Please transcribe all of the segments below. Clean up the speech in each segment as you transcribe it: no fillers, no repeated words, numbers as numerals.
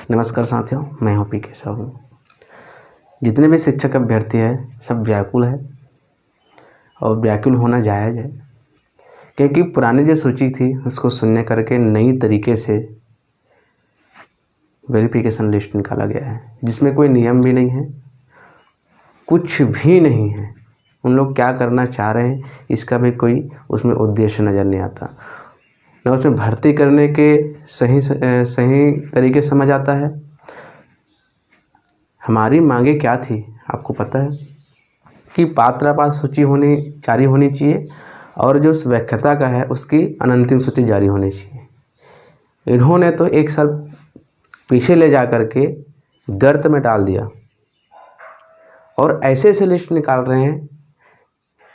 नमस्कार साथियों, मैं हूं पीके साहू। जितने भी शिक्षक अभ्यर्थी हैं सब व्याकुल है और व्याकुल होना जायज़ है, क्योंकि पुरानी जो सूची थी उसको शून्य करके नई तरीके से वेरिफिकेशन लिस्ट निकाला गया है, जिसमें कोई नियम भी नहीं है, कुछ भी नहीं है। उन लोग क्या करना चाह रहे हैं इसका भी कोई उसमें उद्देश्य नज़र नहीं आता, न उसमें भर्ती करने के सही तरीके समझ आता है। हमारी मांगे क्या थी आपको पता है कि पात्रता सूची जारी होनी चाहिए और जो उस व्याख्याता का है उसकी अनंतिम सूची जारी होनी चाहिए। इन्होंने तो एक साल पीछे ले जा कर के गर्त में डाल दिया और ऐसे लिस्ट निकाल रहे हैं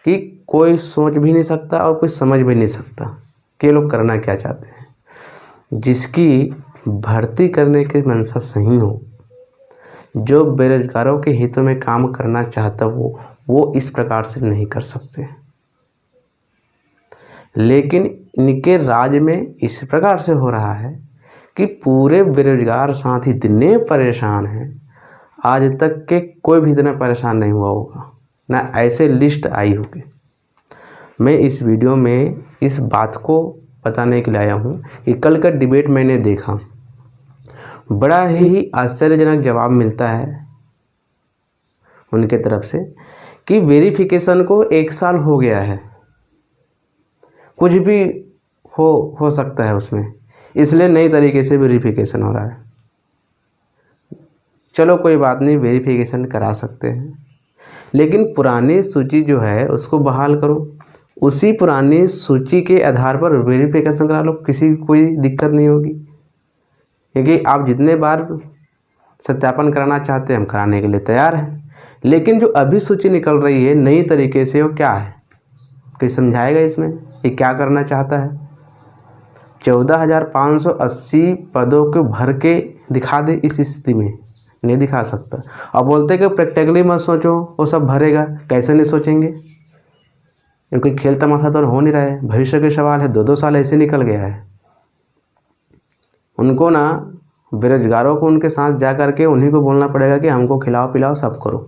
कि कोई सोच भी नहीं सकता और कोई समझ भी नहीं सकता कि ये लोग करना क्या चाहते हैं। जिसकी भर्ती करने की मंशा सही हो, जो बेरोजगारों के हितों में काम करना चाहता हो, वो इस प्रकार से नहीं कर सकते। लेकिन इनके राज्य में इस प्रकार से हो रहा है कि पूरे बेरोजगार साथी इतने परेशान हैं, आज तक के कोई भी इतना परेशान नहीं हुआ होगा, ना ऐसे लिस्ट आई होगी। मैं इस वीडियो में इस बात को बताने के लिए आया हूँ कि कल का डिबेट मैंने देखा, बड़ा ही आश्चर्यजनक जवाब मिलता है उनके तरफ से कि वेरिफिकेशन को 1 साल हो गया है, कुछ भी हो सकता है उसमें, इसलिए नई तरीके से वेरिफिकेशन हो रहा है। चलो कोई बात नहीं, वेरिफिकेशन करा सकते हैं, लेकिन पुरानी सूची जो है उसको बहाल करो, उसी पुरानी सूची के आधार पर वेरिफिकेशन करा लो, कोई दिक्कत नहीं होगी। क्योंकि आप जितने बार सत्यापन कराना चाहते हैं हम कराने के लिए तैयार हैं, लेकिन जो अभी सूची निकल रही है नई तरीके से वो क्या है, कोई समझाएगा इसमें ये क्या करना चाहता है। 14,580 पदों को भर के दिखा दे, इस स्थिति में नहीं दिखा सकता। अब बोलते कि प्रैक्टिकली मत सोचो, वो सब भरेगा, कैसे नहीं सोचेंगे, क्योंकि खेल तमाशा तो हो नहीं रहा है, भविष्य के सवाल है। 2-2 साल ऐसे निकल गया है। उनको ना बेरोजगारों को उनके साथ जा कर के उन्हीं को बोलना पड़ेगा कि हमको खिलाओ पिलाओ सब करो।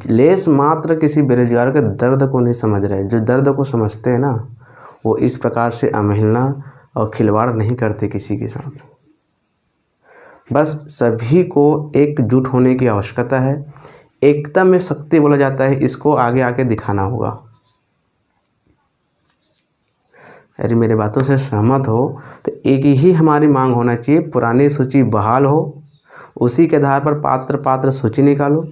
लेस मात्र किसी बेरोजगार के दर्द को नहीं समझ रहे। जो दर्द को समझते हैं ना, वो इस प्रकार से अवहेलना और खिलवाड़ नहीं करते किसी के साथ। बस सभी को एकजुट होने की आवश्यकता है। एकता में शक्ति बोला जाता है, इसको आगे आके दिखाना होगा। यदि मेरे बातों से सहमत हो तो एक ही हमारी मांग होना चाहिए, पुरानी सूची बहाल हो, उसी के आधार पर पात्र सूची निकालो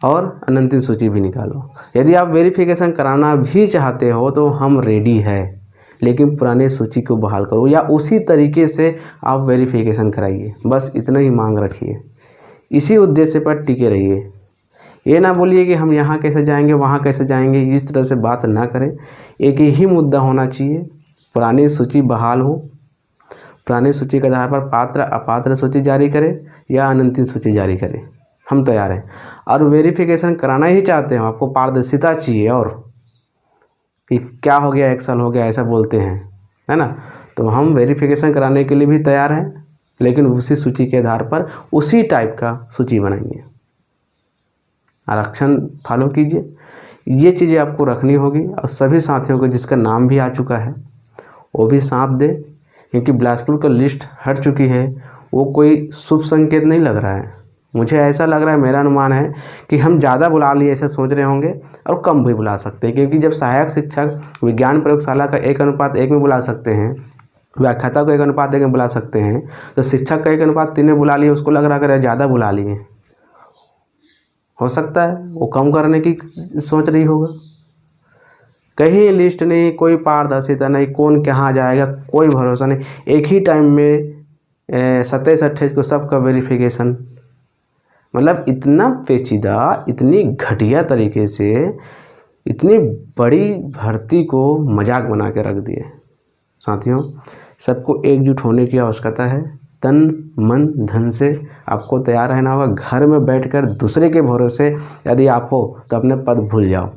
और अनंतिम सूची भी निकालो। यदि आप वेरिफिकेशन कराना भी चाहते हो तो हम रेडी है, लेकिन पुरानी सूची को बहाल करो या उसी तरीके से आप वेरिफिकेशन कराइए। बस इतना ही मांग रखिए, इसी उद्देश्य पर टिके रहिए। ये ना बोलिए कि हम यहाँ कैसे जाएंगे वहाँ कैसे जाएंगे, इस तरह से बात ना करें। एक ही मुद्दा होना चाहिए, पुरानी सूची बहाल हो, पुरानी सूची के आधार पर पात्र अपात्र सूची जारी करें या अनंतिम सूची जारी करें, हम तैयार हैं। और वेरिफिकेशन कराना ही चाहते हैं, आपको पारदर्शिता चाहिए और कि क्या हो गया 1 साल हो गया ऐसा बोलते हैं, है ना, तो हम वेरिफिकेशन कराने के लिए भी तैयार हैं, लेकिन उसी सूची के आधार पर उसी टाइप का सूची बनाएंगे। आरक्षण फॉलो कीजिए, ये चीज़ें आपको रखनी होगी। और सभी साथियों को जिसका नाम भी आ चुका है वो भी साथ दे, क्योंकि बिलासपुर का लिस्ट हट चुकी है, वो कोई शुभ संकेत नहीं लग रहा है। मुझे ऐसा लग रहा है, मेरा अनुमान है कि हम ज़्यादा बुला लिए ऐसा सोच रहे होंगे और कम भी बुला सकते हैं, क्योंकि जब सहायक शिक्षक विज्ञान प्रयोगशाला का 1:1 में बुला सकते हैं, व्याख्याता को 1:1 में बुला सकते हैं, तो शिक्षक का 1:3 में बुला लिए, उसको लग रहा है ज़्यादा बुला लिए। हो सकता है वो कम करने की सोच रही होगा। कहीं लिस्ट नहीं, कोई पारदर्शिता नहीं, कौन कहाँ जाएगा कोई भरोसा नहीं। एक ही टाइम में 27-28 को सबका वेरिफिकेशन, मतलब इतना पेचीदा, इतनी घटिया तरीके से इतनी बड़ी भर्ती को मजाक बना के रख दिए। साथियों, सबको एकजुट होने की आवश्यकता है। तन मन धन से आपको तैयार रहना होगा। घर में बैठकर दूसरे के भरोसे यदि आप हो तो अपने पद भूल जाओ,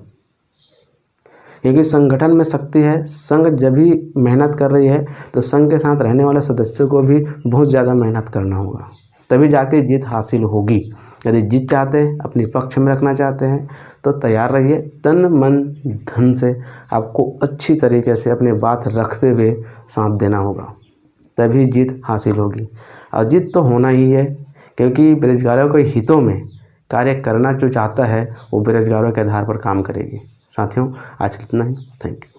क्योंकि संगठन में शक्ति है। संघ जब भी मेहनत कर रही है तो संघ के साथ रहने वाले सदस्यों को भी बहुत ज़्यादा मेहनत करना होगा, तभी जाके जीत हासिल होगी। यदि जीत चाहते हैं, अपने पक्ष में रखना चाहते हैं तो तैयार रहिए, तन मन धन से आपको अच्छी तरीके से अपनी बात रखते हुए साथ देना होगा, तभी जीत हासिल होगी। और जीत तो होना ही है, क्योंकि बेरोजगारों के हितों में कार्य करना जो चाहता है वो बेरोजगारों के आधार पर काम करेगी। साथियों, आज इतना ही। Thank you.